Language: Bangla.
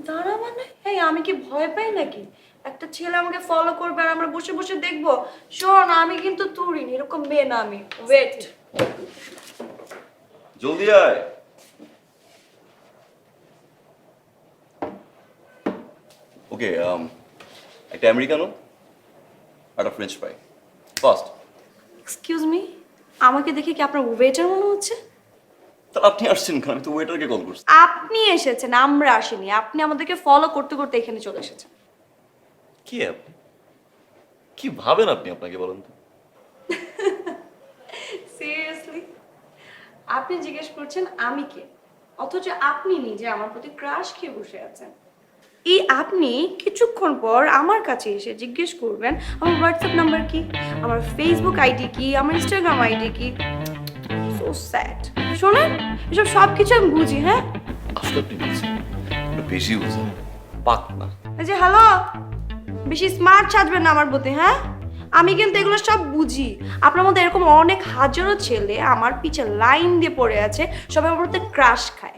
দাঁড়া মানে এই আমি কি ভয় পাই নাকি? একটা ছেলে আমাকে ফলো করবে আর আমরা বসে বসে দেখবো? শোন, আমি কিন্তু তুরিন, এরকম মেয়ে না আমি। ওয়েট। জলদি আয়। ওকে, একটা আমেরিকানো আর একটা French fry first. Excuse me, আমাকে দেখে কি আপনার ওয়েটার মনে হচ্ছে? তা আপনি আসছেন কেন? আমি তো ওয়েটারকে কল করছি। আপনি এসেছেন, আমরা আসিনি। আপনি আমাদেরকে ফলো করতে করতে এখানে চলে এসেছেন। কি আপনি কি ভাবেন আপনি? আপনাকে বলেন তো। সিরিয়াসলি? আপনি জিজ্ঞেস করছেন আমি কে, অথচ আপনি নিজে আমার প্রতি ক্রাশ খেয়ে বসে আছেন। এই আপনি কিছুক্ষণ পর আমার কাছে এসে জিজ্ঞেস করবেন আমার হোয়াটসঅ্যাপ নাম্বার কি, আমার ফেসবুক আইডি কি, আমার ইনস্টাগ্রাম আইডি কি। So sad. শোনেন, এসব সব কিছু আমি বুঝি। হ্যাঁ, আসলে আপনি বুঝছেন, একটু বেশি বুঝেন। পাক না। এই যে হ্যালো, বেশি স্মার্ট সাজবেন না আমার প্রতি। হ্যাঁ, আমি কিন্তু এগুলো সব বুঝি। আপনার মধ্যে এরকম অনেক হাজারো ছেলে আমার পিছে লাইন দিয়ে পড়ে আছে, সবাই আমার প্রতি ক্রাশ খায়।